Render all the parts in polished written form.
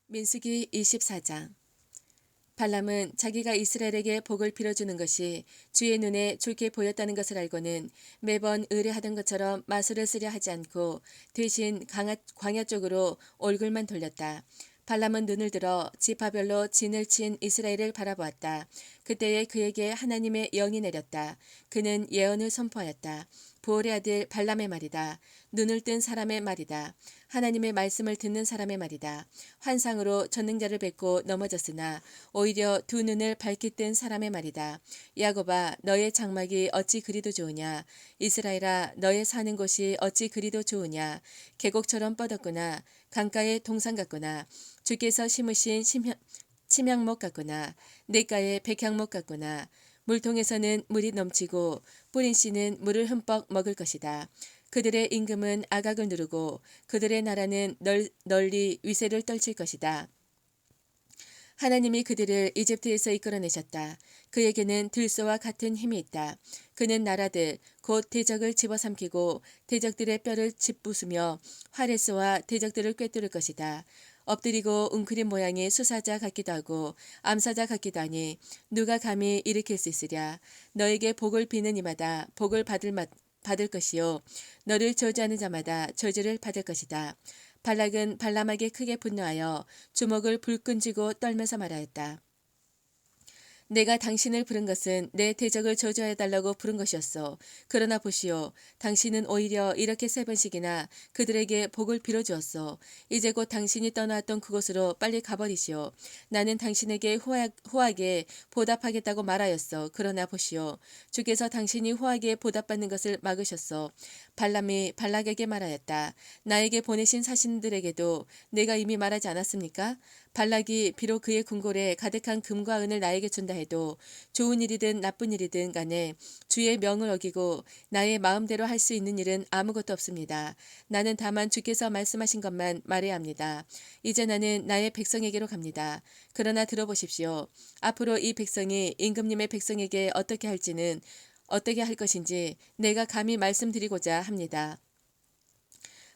민수기 24장. 발람은 자기가 이스라엘에게 복을 빌어주는 것이 주의 눈에 좋게 보였다는 것을 알고는 매번 의뢰하던 것처럼 마술을 쓰려 하지 않고 대신 광야 쪽으로 얼굴만 돌렸다. 발람은 눈을 들어 지파별로 진을 친 이스라엘을 바라보았다. 그때에 그에게 하나님의 영이 내렸다. 그는 예언을 선포하였다. 부올의 아들 발람의 말이다. 눈을 뜬 사람의 말이다. 하나님의 말씀을 듣는 사람의 말이다. 환상으로 전능자를 뵙고 넘어졌으나 오히려 두 눈을 밝게 뜬 사람의 말이다. 야곱아, 너의 장막이 어찌 그리도 좋으냐. 이스라엘아, 너의 사는 곳이 어찌 그리도 좋으냐. 계곡처럼 뻗었구나. 강가의 동산 같구나. 주께서 심으신 침향목 같구나. 냇가의 백향목 같구나. 물통에서는 물이 넘치고 뿌린 씨는 물을 흠뻑 먹을 것이다. 그들의 임금은 아각을 누르고 그들의 나라는 널리 위세를 떨칠 것이다. 하나님이 그들을 이집트에서 이끌어내셨다. 그에게는 들소와 같은 힘이 있다. 그는 나라들 곧 대적을 집어삼키고 대적들의 뼈를 짓부수며 화레스와 대적들을 꿰뚫을 것이다. 엎드리고 웅크린 모양의 수사자 같기도 하고 암사자 같기도 하니 누가 감히 일으킬 수 있으랴. 너에게 복을 비는 이마다 복을 받을 것이요 너를 저주하는 자마다 저주를 받을 것이다. 발락은 발람에게 크게 분노하여 주먹을 불끈 쥐고 떨면서 말하였다. 내가 당신을 부른 것은 내 대적을 저주해달라고 부른 것이었소. 그러나 보시오. 당신은 오히려 이렇게 세 번씩이나 그들에게 복을 빌어주었소. 이제 곧 당신이 떠나왔던 그곳으로 빨리 가버리시오. 나는 당신에게 후하게 보답하겠다고 말하였소. 그러나 보시오. 주께서 당신이 후하게 보답받는 것을 막으셨소. 발람이 발락에게 말하였다. 나에게 보내신 사신들에게도 내가 이미 말하지 않았습니까? 발락이 비록 그의 궁궐에 가득한 금과 은을 나에게 준다 해도 좋은 일이든 나쁜 일이든 간에 주의 명을 어기고 나의 마음대로 할 수 있는 일은 아무것도 없습니다. 나는 다만 주께서 말씀하신 것만 말해야 합니다. 이제 나는 나의 백성에게로 갑니다. 그러나 들어보십시오. 앞으로 이 백성이 임금님의 백성에게 어떻게 할 것인지 내가 감히 말씀드리고자 합니다.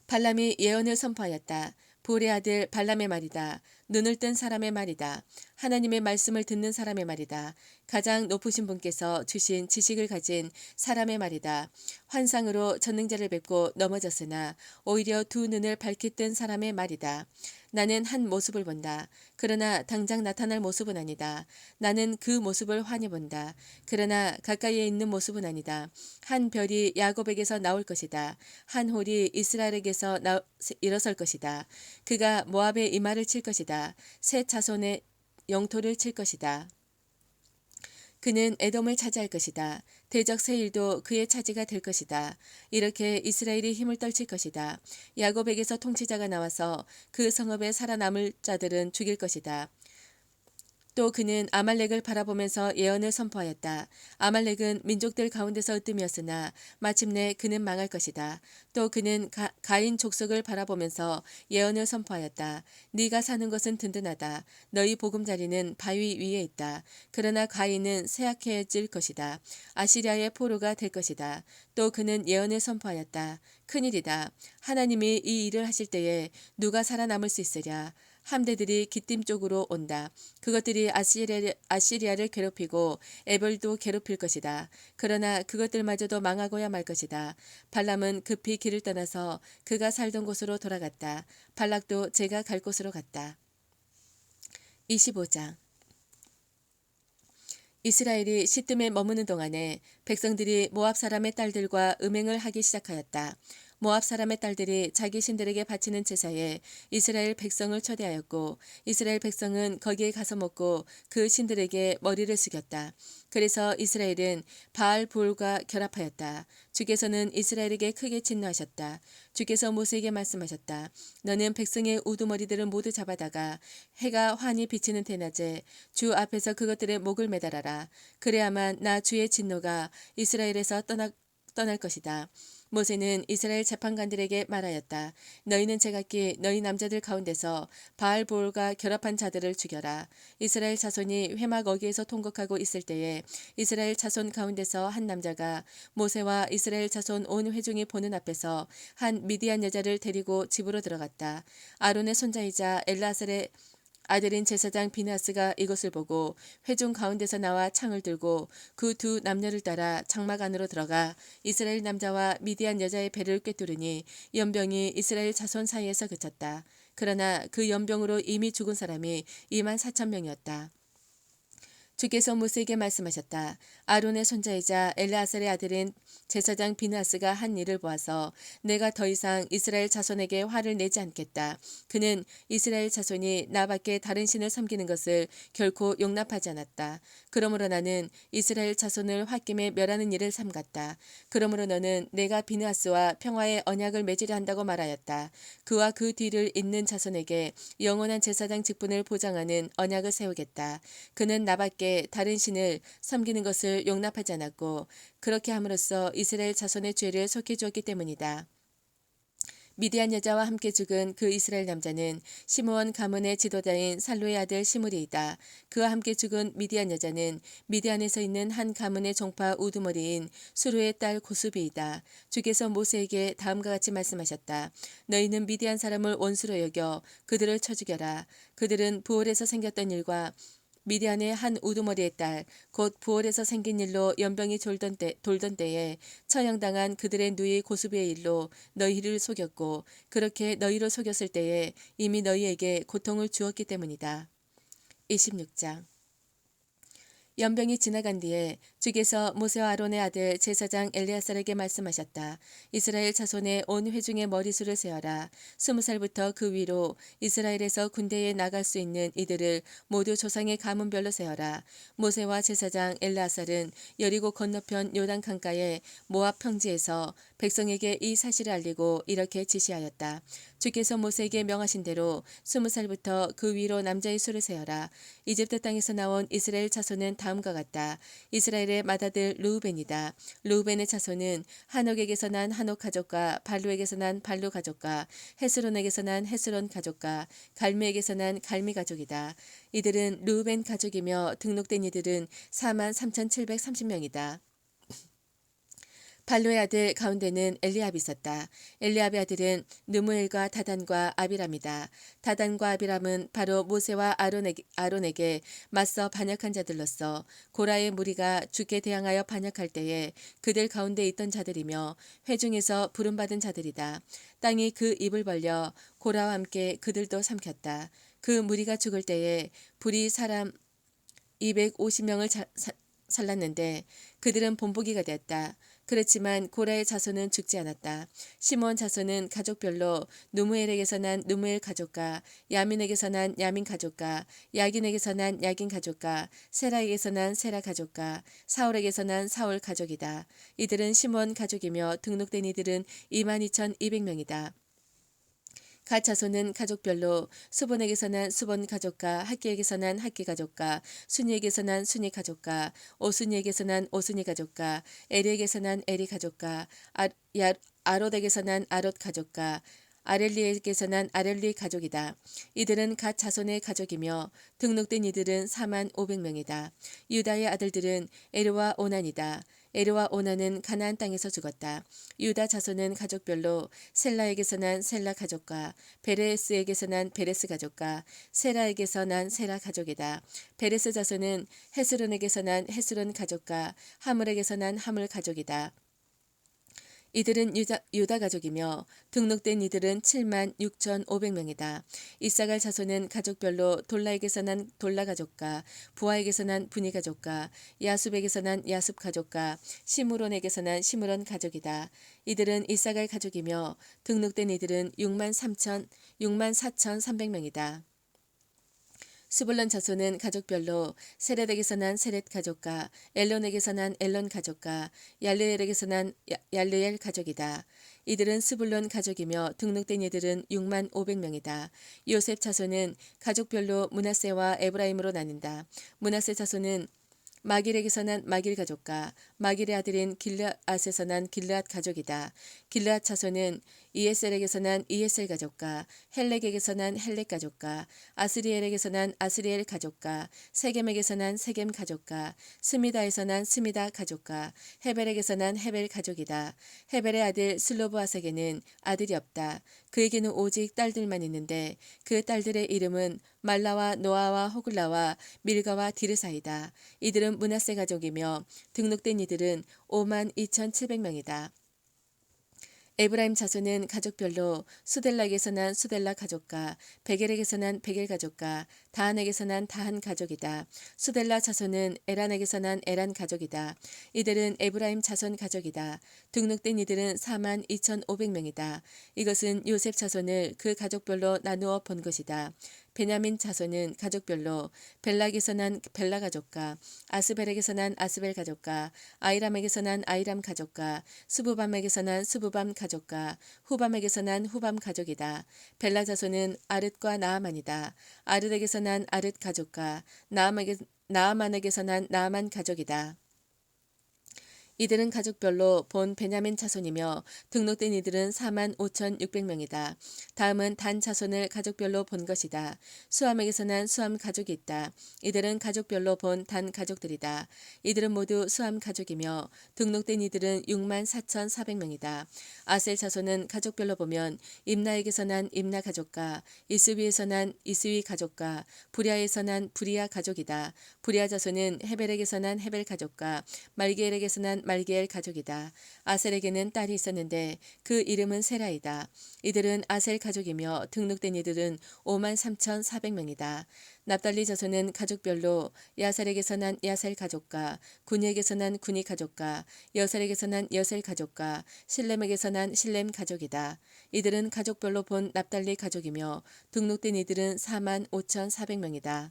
발람이 예언을 선포하였다. 부올의 아들 발람의 말이다. 눈을 뜬 사람의 말이다. 하나님의 말씀을 듣는 사람의 말이다. 가장 높으신 분께서 주신 지식을 가진 사람의 말이다. 환상으로 전능자를 뵙고 넘어졌으나 오히려 두 눈을 밝게 뜬 사람의 말이다. 나는 한 모습을 본다. 그러나 당장 나타날 모습은 아니다. 나는 그 모습을 환히 본다. 그러나 가까이에 있는 모습은 아니다. 한 별이 야곱에게서 나올 것이다. 한 홀이 이스라엘에게서 일어설 것이다. 그가 모압의 이마를 칠 것이다. 새 자손의 영토를 칠 것이다. 그는 에돔을 차지할 것이다. 대적 세일도 그의 차지가 될 것이다. 이렇게 이스라엘이 힘을 떨칠 것이다. 야곱에게서 통치자가 나와서 그 성읍에 살아남을 자들은 죽일 것이다. 또 그는 아말렉을 바라보면서 예언을 선포하였다. 아말렉은 민족들 가운데서 으뜸이었으나 마침내 그는 망할 것이다. 또 그는 가인 족속을 바라보면서 예언을 선포하였다. 네가 사는 것은 든든하다. 너희 보금자리는 바위 위에 있다. 그러나 가인은 쇠약해질 것이다. 아시리아의 포로가 될 것이다. 또 그는 예언을 선포하였다. 큰일이다. 하나님이 이 일을 하실 때에 누가 살아남을 수 있으랴. 함대들이 기띔 쪽으로 온다. 그것들이 아시리아를 괴롭히고 에벌도 괴롭힐 것이다. 그러나 그것들마저도 망하고야 말 것이다. 발람은 급히 길을 떠나서 그가 살던 곳으로 돌아갔다. 발락도 제가 갈 곳으로 갔다. 25장. 이스라엘이 시뜸에 머무는 동안에 백성들이 모압 사람의 딸들과 음행을 하기 시작하였다. 모압 사람의 딸들이 자기 신들에게 바치는 제사에 이스라엘 백성을 초대하였고 이스라엘 백성은 거기에 가서 먹고 그 신들에게 머리를 숙였다. 그래서 이스라엘은 바알 부올과 결합하였다. 주께서는 이스라엘에게 크게 진노하셨다. 주께서 모세에게 말씀하셨다. 너는 백성의 우두머리들을 모두 잡아다가 해가 환히 비치는 대낮에 주 앞에서 그것들의 목을 매달아라. 그래야만 나 주의 진노가 이스라엘에서 떠날 것이다. 모세는 이스라엘 재판관들에게 말하였다. 너희는 제각기 너희 남자들 가운데서 바알보올과 결합한 자들을 죽여라. 이스라엘 자손이 회막 어귀에서 통곡하고 있을 때에 이스라엘 자손 가운데서 한 남자가 모세와 이스라엘 자손 온 회중이 보는 앞에서 한 미디안 여자를 데리고 집으로 들어갔다. 아론의 손자이자 엘라살의 아들인 제사장 비느하스가 이것을 보고 회중 가운데서 나와 창을 들고 그 두 남녀를 따라 장막 안으로 들어가 이스라엘 남자와 미디안 여자의 배를 꿰뚫으니 연병이 이스라엘 자손 사이에서 그쳤다. 그러나 그 연병으로 이미 죽은 사람이 24,000명이었다. 주께서 모세에게 말씀하셨다. 아론의 손자이자 엘르아살의 아들인 제사장 비느하스가 한 일을 보아서 내가 더 이상 이스라엘 자손에게 화를 내지 않겠다. 그는 이스라엘 자손이 나밖에 다른 신을 섬기는 것을 결코 용납하지 않았다. 그러므로 나는 이스라엘 자손을 홧김에 멸하는 일을 삼갔다. 그러므로 너는 내가 비느하스와 평화의 언약을 맺으려 한다고 말하였다. 그와 그 뒤를 잇는 자손에게 영원한 제사장 직분을 보장하는 언약을 세우겠다. 그는 나밖에 다른 신을 섬기는 것을 용납하지 않았고 그렇게 함으로써 이스라엘 자손의 죄를 속해 주었기 때문이다. 미디안 여자와 함께 죽은 그 이스라엘 남자는 시므온 가문의 지도자인 살루의 아들 시므리이다. 그와 함께 죽은 미디안 여자는 미디안에서 있는 한 가문의 종파 우두머리인 수루의 딸 고수비이다. 주께서 모세에게 다음과 같이 말씀하셨다. 너희는 미디안 사람을 원수로 여겨 그들을 쳐 죽여라. 그들은 부올에서 생겼던 일과 미디안의 한 우두머리의 딸, 곧 부올에서 생긴 일로 연병이 돌던 때에 처형당한 그들의 누이 고수비의 일로 너희를 속였고 그렇게 너희를 속였을 때에 이미 너희에게 고통을 주었기 때문이다. 26장 연병이 지나간 뒤에 주께서 모세와 아론의 아들 제사장 엘르야살에게 말씀하셨다. 이스라엘 자손의 온 회중의 머리수를 세어라. 20살부터 그 위로 이스라엘에서 군대에 나갈 수 있는 이들을 모두 조상의 가문별로 세어라. 모세와 제사장 엘르야살은 여리고 건너편 요단 강가의 모압 평지에서 백성에게 이 사실을 알리고 이렇게 지시하였다. 주께서 모세에게 명하신 대로 20살부터 그 위로 남자의 수를 세어라. 이집트 땅에서 나온 이스라엘 자손은 다음과 같다. 이스라엘의 맏아들 르우벤이다. 르우벤의 자손은 한옥에게서 난 한옥 가족과 발루에게서 난 발루 가족과 헤스론에게서 난 헤스론 가족과 갈미에게서 난 갈미 가족이다. 이들은 르우벤 가족이며 등록된 이들은 43,730명이다. 발로의 아들 가운데는 엘리압이 있었다. 엘리압의 아들은 느무엘과 다단과 아비람이다. 다단과 아비람은 바로 모세와 아론에게 맞서 반역한 자들로서 고라의 무리가 주께 대항하여 반역할 때에 그들 가운데 있던 자들이며 회중에서 부름받은 자들이다. 땅이 그 입을 벌려 고라와 함께 그들도 삼켰다. 그 무리가 죽을 때에 불이 사람 250명을 살랐는데 그들은 본보기가 되었다. 그렇지만 고라의 자손은 죽지 않았다. 시므온 자손은 가족별로 누무엘에게서 난 누무엘 가족과 야민에게서 난 야민 가족과 야긴에게서 난 야긴 가족과 세라에게서 난 세라 가족과 사울에게서 난 사울 가족이다. 이들은 시므온 가족이며 등록된 이들은 22,200명이다. 갓 자손은 가족별로 수본에게서 난 수본 가족과 학기에게서 난 학기 가족과 순이에게서 난 순이 가족과 오순이에게서 난 오순이 가족과 에리에게서 난 에리 가족과 아롯에게서 난 아롯 가족과 아렐리에게서 난 아렐리 가족이다. 이들은 갓 자손의 가족이며 등록된 이들은 45,500명이다. 유다의 아들들은 에르와 오난이다. 에르와 오난은 가나안 땅에서 죽었다. 유다 자손은 가족별로 셀라에게서 난 셀라 가족과 베레스에게서 난 베레스 가족과 세라에게서 난 세라 가족이다. 베레스 자손은 헤스론에게서 난 헤스론 가족과 하물에게서 난 하물 가족이다. 이들은 유다 가족이며 등록된 이들은 76,500명이다. 이사갈 자손은 가족별로 돌라에게서 난 돌라 가족과 부하에게서 난 분이 가족과 야숲에게서 난 야숲 가족과 시므론에게서 난 시므론 가족이다. 이들은 이사갈 가족이며 등록된 이들은 64,300명이다. 스불론 자손은 가족별로 세렛에게서 난 세렛 가족과 엘론에게서 난 엘론 가족과 얄르엘에게서 난 얄르엘 가족이다. 이들은 스불론 가족이며 등록된 이들은 65,000명이다. 요셉 자손은 가족별로 므낫세와 에브라임으로 나뉜다. 므낫세 자손은 마길에게서 난 마길 가족과 마길의 아들인 길르앗에서 난 길르앗 가족이다. 길르앗 자손은 이에셀에게서 난 이에셀 가족과 헬렉에게서 난 헬렉 가족과 아스리엘에게서 난 아스리엘 가족과 세겜에게서 난 세겜 가족과 스미다에서 난 스미다 가족과 헤벨에게서 난 헤벨 가족이다. 헤벨의 아들 슬로브아색에는 아들이 없다. 그에게는 오직 딸들만 있는데 그 딸들의 이름은 말라와 노아와 호글라와 밀가와 디르사이다. 이들은 므낫세 가족이며 등록된 이들은 52,700명이다. 에브라임 자손은 가족별로 수델락에서 난 수델락 가족과 베겔에게서 난 베겔 가족과 다한에게서 난 다한 가족이다. 수델라 자손은 에란에게서 난 에란 가족이다. 이들은 에브라임 자손 가족이다. 등록된 이들은 42,500명이다. 이것은 요셉 자손을 그 가족별로 나누어 본 것이다. 베냐민 자손은 가족별로 벨락에서 난 벨라 가족과 아스벨에게서 난 아스벨 가족과 아이람에게서 난 아이람 가족과 스부밤에게서 난 스부밤 가족과 후밤에게서 난 후밤 가족이다. 벨라 자손은 아릇과 나아만이다. 아릇에게서 난 아릇 가족과 나아만에게서 난 나아만 가족이다. 이들은 가족별로 본 베냐민 자손이며 등록된 이들은 45,600명이다. 다음은 단 자손을 가족별로 본 것이다. 수함에게서 난 수함 가족이 있다. 이들은 가족별로 본 단 가족들이다. 이들은 모두 수함 가족이며 등록된 이들은 64,400명이다. 아셀 자손은 가족별로 보면 임나에게서 난 임나 가족과 이스위에서 난 이스위 가족과 부리아에서 난 부리아 가족이다. 부리아 자손은 헤벨에게서 난 헤벨 가족과 말기엘에게서 난 말기엘 가족이다. 아셀에게는 딸이 있었는데 그 이름은 세라이다. 이들은 아셀 가족이며 등록된 이들은 53,400명이다. 납달리 자손은 가족별로 야살에게서 난 야살 가족과 군이에게서 난 군이 가족과 여살에게서 난 여살 가족과 실렘에게서 난 실렘 가족이다. 이들은 가족별로 본 납달리 가족이며 등록된 이들은 45,400명이다.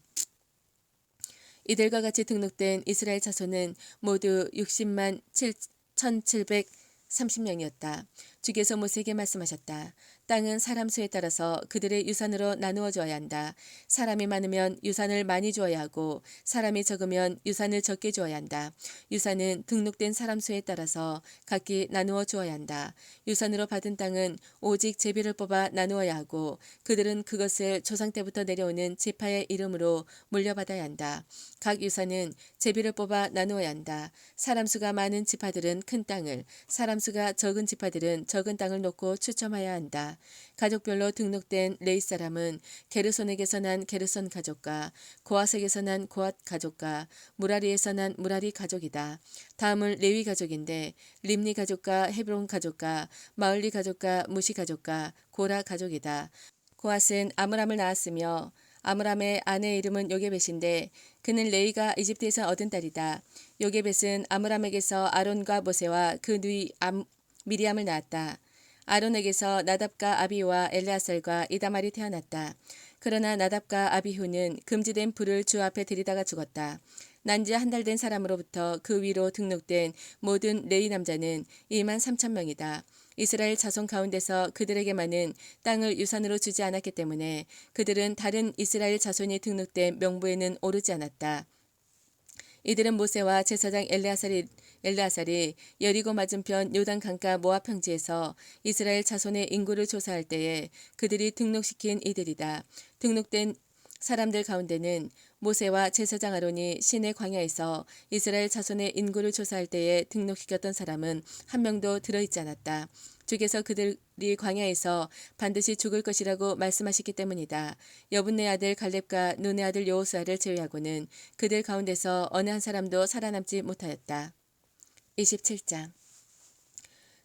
이들과 같이 등록된 이스라엘 자손은 모두 60만 7,730명이었다. 주께서 모세에게 말씀하셨다. 땅은 사람 수에 따라서 그들의 유산으로 나누어 주어야 한다. 사람이 많으면 유산을 많이 주어야 하고 사람이 적으면 유산을 적게 주어야 한다. 유산은 등록된 사람 수에 따라서 각기 나누어 주어야 한다. 유산으로 받은 땅은 오직 제비를 뽑아 나누어야 하고 그들은 그것을 조상 때부터 내려오는 지파의 이름으로 물려받아야 한다. 각 유산은 제비를 뽑아 나누어야 한다. 사람 수가 많은 지파들은 큰 땅을, 사람 수가 적은 지파들은 적은 땅을 놓고 추첨해야 한다. 가족별로 등록된 레위 사람은 게르손에게서 난 게르손 가족과 고앗에게서 난 고앗 가족과 무라리에서 난 무라리 가족이다. 다음은 레위 가족인데 림니 가족과 헤브론 가족과 마을리 가족과 무시 가족과 고라 가족이다. 고앗은 아므람을 낳았으며 아므람의 아내의 이름은 요게벳인데 그는 레위가 이집트에서 얻은 딸이다. 요게벳은 아므람에게서 아론과 모세와 그 누이 미리암을 낳았다. 아론에게서 나답과 아비후와 엘레아살과 이다말이 태어났다. 그러나 나답과 아비후는 금지된 불을 주 앞에 들이다가 죽었다. 난지 한 달 된 사람으로부터 그 위로 등록된 모든 레위 남자는 23,000명이다. 이스라엘 자손 가운데서 그들에게만은 땅을 유산으로 주지 않았기 때문에 그들은 다른 이스라엘 자손이 등록된 명부에는 오르지 않았다. 이들은 모세와 제사장 엘레아살이 여리고 맞은편 요단 강가 모압 평지에서 이스라엘 자손의 인구를 조사할 때에 그들이 등록시킨 이들이다. 등록된 사람들 가운데는 모세와 제사장 아론이 시내 광야에서 이스라엘 자손의 인구를 조사할 때에 등록시켰던 사람은 한 명도 들어있지 않았다. 주께서 그들이 광야에서 반드시 죽을 것이라고 말씀하셨기 때문이다. 여분네 아들 갈렙과 눈의 아들 여호수아를 제외하고는 그들 가운데서 어느 한 사람도 살아남지 못하였다. 27장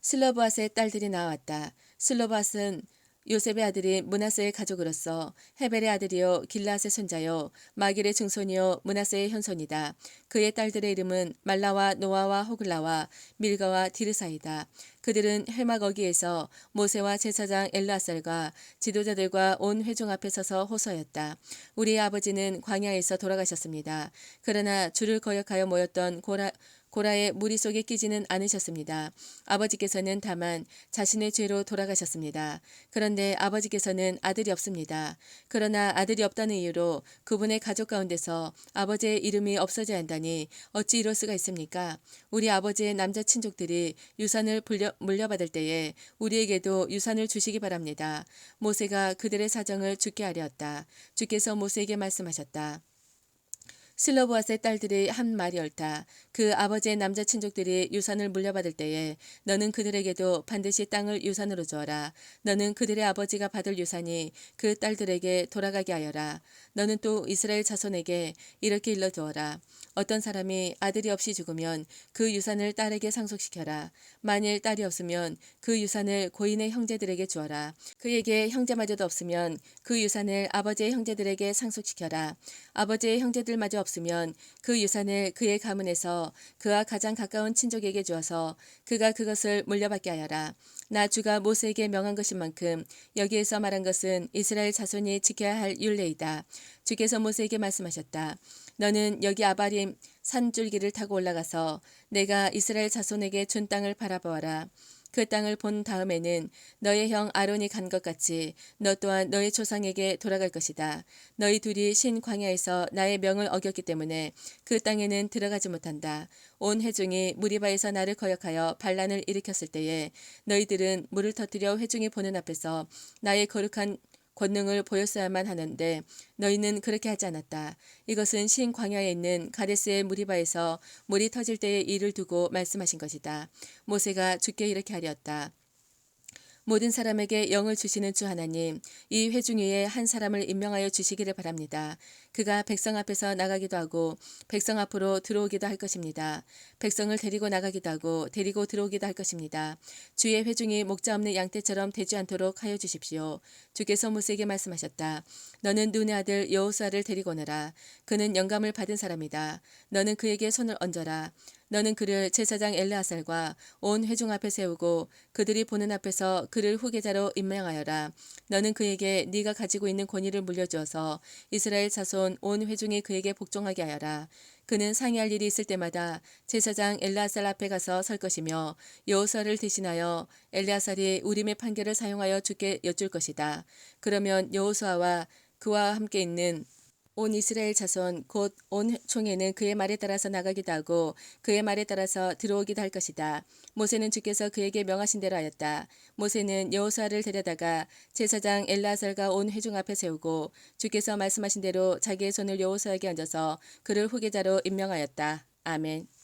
슬로브앗의 딸들이 나왔다. 슬로브앗은 요셉의 아들이 므낫세의 가족으로서 헤벨의 아들이요 길라앗의 손자요 마길의 증손이요 므낫세의 현손이다. 그의 딸들의 이름은 말라와 노아와 호글라와 밀가와 디르사이다. 그들은 회막 어기에서 모세와 제사장 엘르아살과 지도자들과 온 회중 앞에 서서 호소하였다. 우리의 아버지는 광야에서 돌아가셨습니다. 그러나 주를 거역하여 모였던 고라의 무리 속에 끼지는 않으셨습니다. 아버지께서는 다만 자신의 죄로 돌아가셨습니다. 그런데 아버지께서는 아들이 없습니다. 그러나 아들이 없다는 이유로 그분의 가족 가운데서 아버지의 이름이 없어져야 한다니 어찌 이럴 수가 있습니까? 우리 아버지의 남자 친족들이 유산을 물려받을 때에 우리에게도 유산을 주시기 바랍니다. 모세가 그들의 사정을 주께 아뢰었다. 주께서 모세에게 말씀하셨다. 슬로보앗의 딸들이 한 말이 옳다. 그 아버지의 남자 친족들이 유산을 물려받을 때에 너는 그들에게도 반드시 땅을 유산으로 주어라. 너는 그들의 아버지가 받을 유산이 그 딸들에게 돌아가게 하여라. 너는 또 이스라엘 자손에게 이렇게 일러두어라. 어떤 사람이 아들이 없이 죽으면 그 유산을 딸에게 상속시켜라. 만일 딸이 없으면 그 유산을 고인의 형제들에게 주어라. 그에게 형제마저도 없으면 그 유산을 아버지의 형제들에게 상속시켜라. 아버지의 형제들마저 없으면 그 유산을 그의 가문에서 그와 가장 가까운 친족에게 주어서 그가 그것을 물려받게 하여라. 나 주가 모세에게 명한 것인 만큼 여기에서 말한 것은 이스라엘 자손이 지켜야 할 율례이다. 주께서 모세에게 말씀하셨다. 너는 여기 아바림 산줄기를 타고 올라가서 내가 이스라엘 자손에게 준 땅을 바라보아라. 그 땅을 본 다음에는 너의 형 아론이 간 것 같이 너 또한 너의 조상에게 돌아갈 것이다. 너희 둘이 신 광야에서 나의 명을 어겼기 때문에 그 땅에는 들어가지 못한다. 온 회중이 무리바에서 나를 거역하여 반란을 일으켰을 때에 너희들은 물을 터뜨려 회중이 보는 앞에서 나의 거룩한 권능을 보였어야만 하는데 너희는 그렇게 하지 않았다. 이것은 신 광야에 있는 가데스의 무리바에서 물이 터질 때의 일을 두고 말씀하신 것이다. 모세가 주께 이렇게 하렸다. 모든 사람에게 영을 주시는 주 하나님, 이 회중 위에 한 사람을 임명하여 주시기를 바랍니다. 그가 백성 앞에서 나가기도 하고 백성 앞으로 들어오기도 할 것입니다. 백성을 데리고 나가기도 하고 데리고 들어오기도 할 것입니다. 주의 회중이 목자 없는 양떼처럼 되지 않도록 하여 주십시오. 주께서 모세에게 말씀하셨다. 너는 눈의 아들 여호수아를 데리고 오너라. 그는 영감을 받은 사람이다. 너는 그에게 손을 얹어라. 너는 그를 제사장 엘르아살과 온 회중 앞에 세우고 그들이 보는 앞에서 그를 후계자로 임명하여라. 너는 그에게 네가 가지고 있는 권위를 물려주어서 이스라엘 자손 온 회중이 그에게 복종하게 하여라. 그는 상의할 일이 있을 때마다 제사장 엘르아살 앞에 가서 설 것이며 여호수아를 대신하여 엘르아살이 우림의 판결을 사용하여 주께 여쭐 것이다. 그러면 여호수아와 그와 함께 있는 온 이스라엘 자손 곧 온 총회는 그의 말에 따라서 나가기도 하고 그의 말에 따라서 들어오기도 할 것이다. 모세는 주께서 그에게 명하신 대로 하였다. 모세는 여호수아를 데려다가 제사장 엘르아살과 온 회중 앞에 세우고 주께서 말씀하신 대로 자기의 손을 여호수아에게 얹어서 그를 후계자로 임명하였다. 아멘.